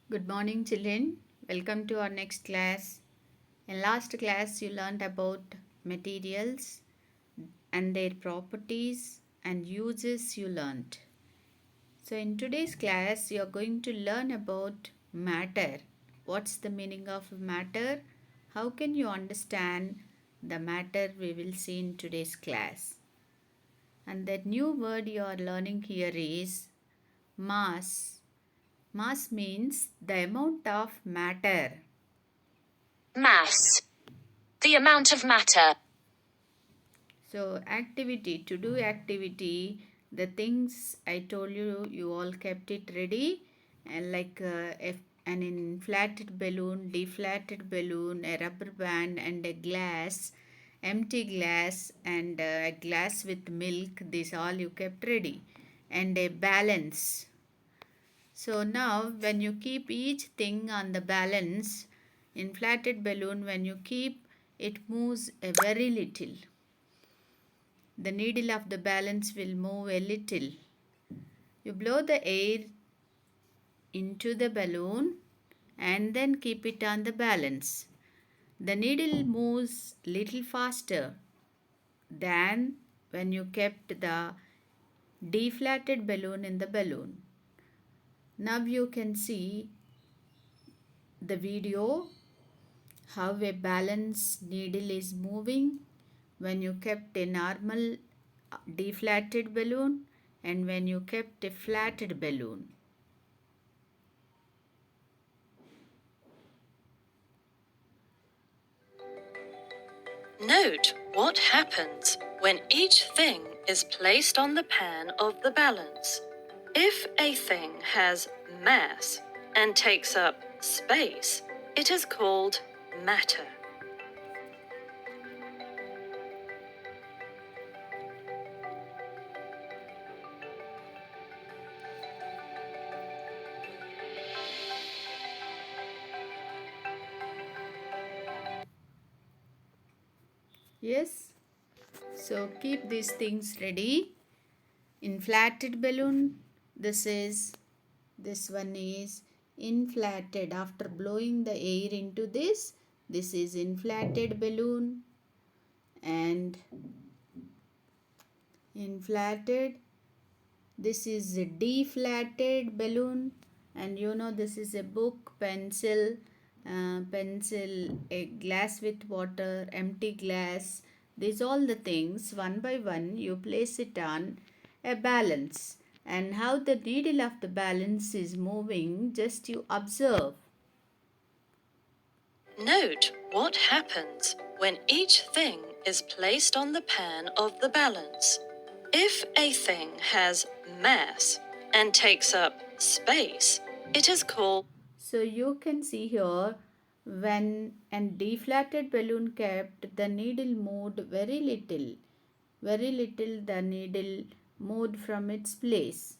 Good morning, children. Welcome to our next class. In last class, you learned about materials and their properties and uses you learned. So, in today's class, you are going to learn about matter. What's the meaning of matter? How can you understand the matter we will see in today's class? And the new word you are learning here is mass. Mass means the amount of matter. Mass. The amount of matter. So, activity, to do activity, the things I told you, you all kept it ready, and like an inflated balloon, deflated balloon, a rubber band, and a glass, empty glass, and a glass with milk. These all you kept ready, and a balance. So now, when you keep each thing on the balance, inflated balloon, when you keep, it moves a very little. The needle of the balance will move a little. You blow the air into the balloon and then keep it on the balance. The needle moves little faster than when you kept the deflated balloon in the balloon. Now you can see the video how a balance needle is moving when you kept a normal deflated balloon and when you kept a flatted balloon. Note what happens when each thing is placed on the pan of the balance. If a thing has mass and takes up space, it is called matter. Yes, so keep these things ready. Inflated balloon, this one is inflated. After blowing the air into this is inflated balloon and inflated. This is a deflated balloon, and you know this is a book, pencil, a glass with water, empty glass. These all the things one by one you place it on a balance, and how the needle of the balance is moving. Just you observe. Note what happens when each thing is placed on the pan of the balance. If a thing has mass and takes up space, it is called. So you can see here when a deflated balloon kept, the needle moved very little. Very little the needle moved from its place.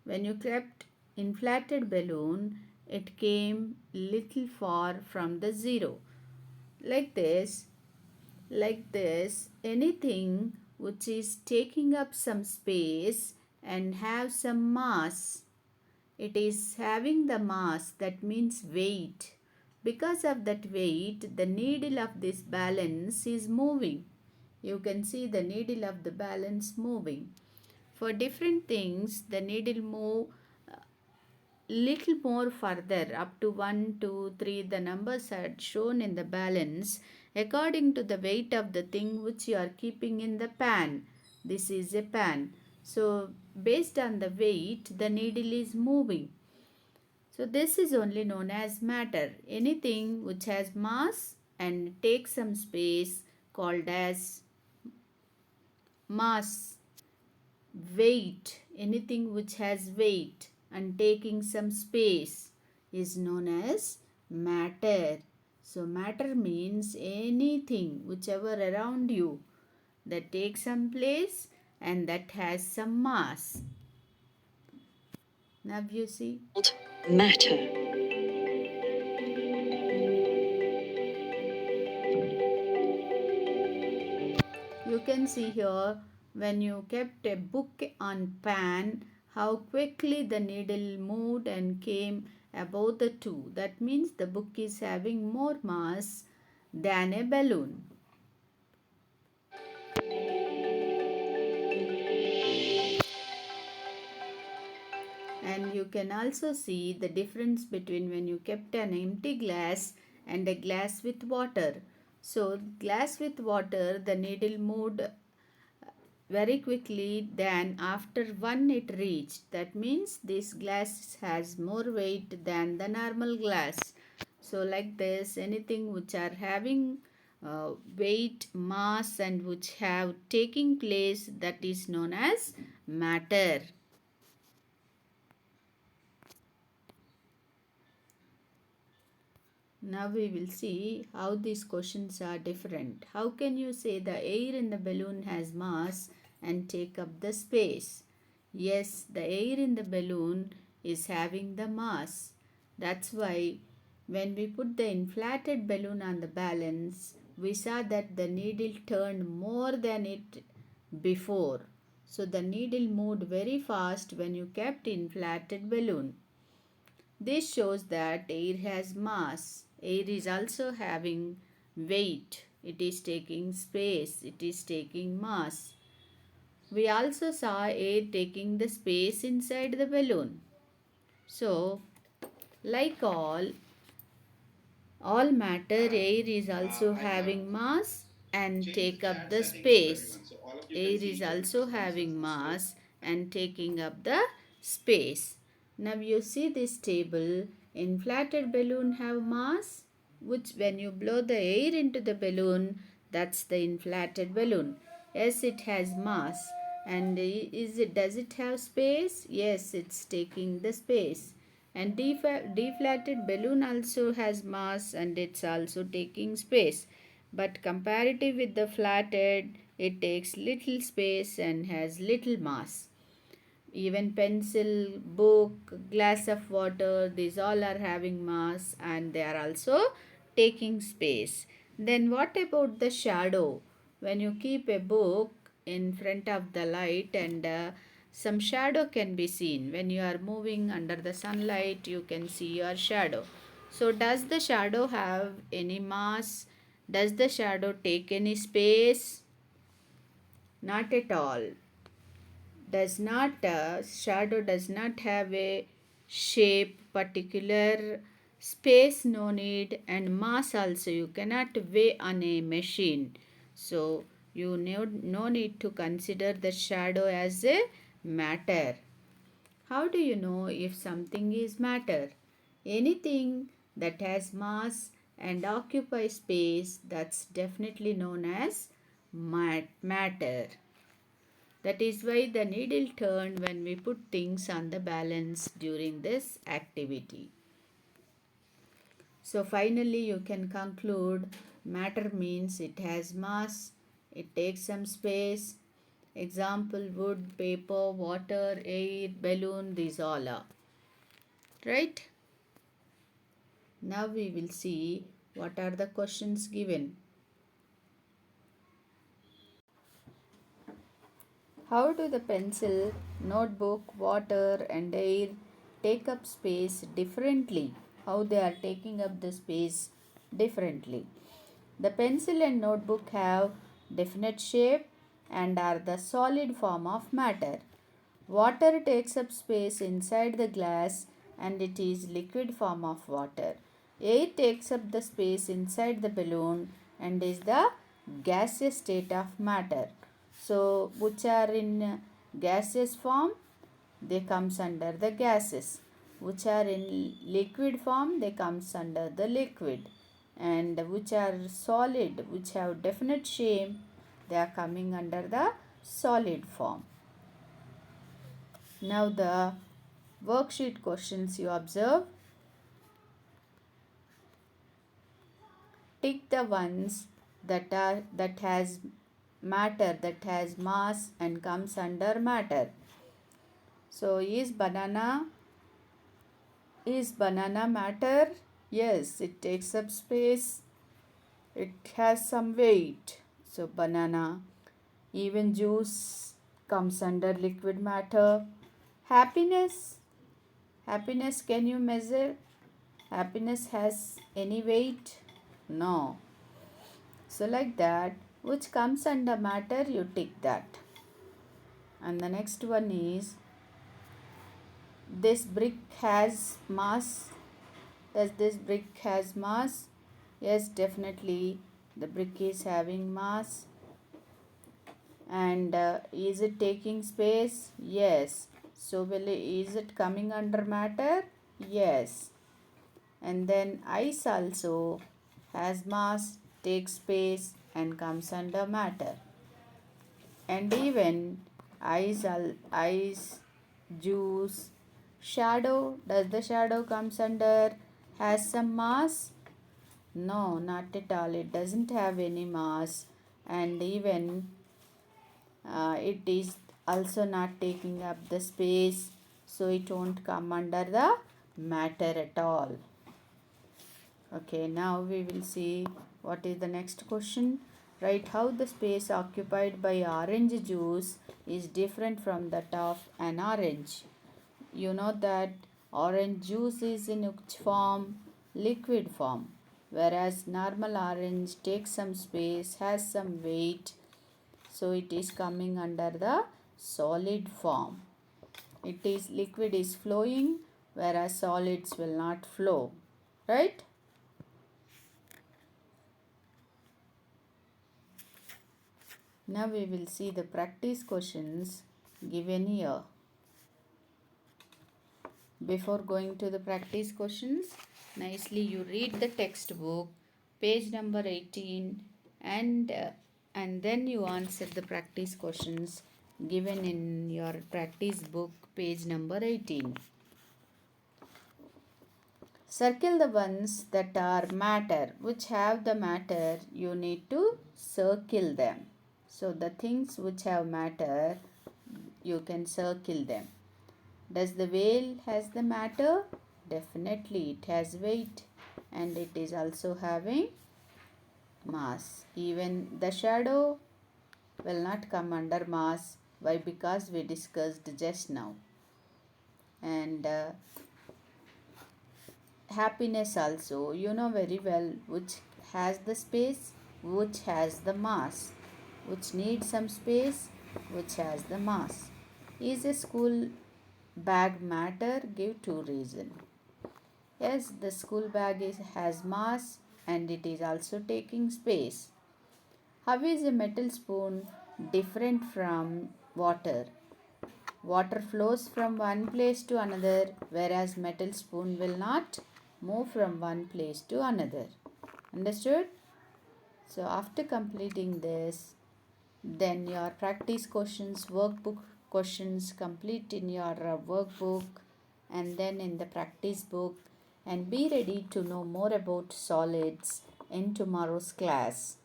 When you kept inflated balloon, it came little far from the zero. Like this, anything which is taking up some space and have some mass, it is having the mass, that means weight. Because of that weight, the needle of this balance is moving. You can see the needle of the balance moving. For different things, the needle move little more further up to 1, 2, 3. The numbers are shown in the balance according to the weight of the thing which you are keeping in the pan. This is a pan. So based on the weight, the needle is moving. So this is only known as matter. Anything which has mass and takes some space called as mass. Weight. Anything which has weight and taking some space is known as matter. So matter means anything whichever around you that takes some place and that has some mass. Now you see. Matter. You can see here when you kept a book on pan how quickly the needle moved and came above the two. That means the book is having more mass than a balloon. And you can also see the difference between when you kept an empty glass and a glass with water. So glass with water, the needle moved very quickly than after one it reached. That means this glass has more weight than the normal glass. So like this, anything which are having weight, mass, and which have taking place, that is known as matter. Now we will see how these questions are different. How can you say the air in the balloon has mass and take up the space? Yes, the air in the balloon is having the mass. That's why when we put the inflated balloon on the balance, we saw that the needle turned more than it before. So the needle moved very fast when you kept inflated balloon. This shows that air has mass. Air is also having weight. It is taking space. It is taking mass. We also saw air taking the space inside the balloon. So, like all matter, air is also having mass and take up the space. Air is also having mass and taking up the space. Now you see this table, inflated balloon have mass, which when you blow the air into the balloon, that's the inflated balloon. Yes, it has mass. And does it have space? Yes, it's taking the space. And deflated balloon also has mass and it's also taking space. But comparative with the flatted, it takes little space and has little mass. Even pencil, book, glass of water, these all are having mass and they are also taking space. Then what about the shadow? When you keep a book in front of the light and some shadow can be seen. When you are moving under the sunlight, you can see your shadow. So does the shadow have any mass? Does the shadow take any space? Not at all. Does not Shadow does not have a shape, particular space, no need, and mass also you cannot weigh on a machine. So you no need to consider the shadow as a matter. How do you know if something is matter? Anything that has mass and occupies space, that's definitely known as matter. That is why the needle turned when we put things on the balance during this activity. So finally you can conclude matter means it has mass, it takes some space. Example, wood, paper, water, air, balloon, these all are. Right? Now we will see what are the questions given. How do the pencil, notebook, water, and air take up space differently? How they are taking up the space differently? The pencil and notebook have definite shape and are the solid form of matter. Water takes up space inside the glass and it is liquid form of water. Air takes up the space inside the balloon and is the gaseous state of matter. So which are in gaseous form, they comes under the gases. Which are in liquid form, they comes under the liquid. And which are solid, which have definite shape, they are coming under the solid form. Now the worksheet questions you observe. Tick the ones that has matter, that has mass and comes under matter. So is banana matter? Yes, it takes up space. It has some weight. So banana. Even juice comes under liquid matter. Happiness Happiness, can you measure? Happiness has any weight? No. So like that, which comes under matter, you tick that. And the next one is, this brick has mass. Does this brick has mass? Yes, definitely the brick is having mass. And is it taking space? Yes. So is it coming under matter? Yes. And then ice also has mass, takes space and comes under matter. And even ice, juice, shadow, does the shadow comes under, has some mass? No, not at all. It doesn't have any mass. And even it is also not taking up the space, so it won't come under the matter at all. Okay, now we will see what is the next question. Write how the space occupied by orange juice is different from that of an orange. You know that orange juice is in which form? Liquid form. Whereas normal orange takes some space, has some weight, so it is coming under the solid form. It is liquid is flowing, whereas solids will not flow, right? Now we will see the practice questions given here. Before going to the practice questions, nicely you read the textbook, page number 18, and then you answer the practice questions given in your practice book, page number 18. Circle the ones that are matter, which have the matter, you need to circle them. So the things which have matter, you can circle them. Does the whale has the matter? Definitely it has weight and it is also having mass. Even the shadow will not come under mass. Why? Because we discussed just now. And happiness also, you know very well, which has the space, which has the mass, which needs some space, which has the mass. Is a school bag matter? Give two reasons. Yes, the school bag has mass and it is also taking space. How is a metal spoon different from water? Water flows from one place to another, whereas metal spoon will not move from one place to another. Understood? So after completing this, then your practice questions, workbook questions complete in your workbook and then in the practice book, and be ready to know more about solids in tomorrow's class.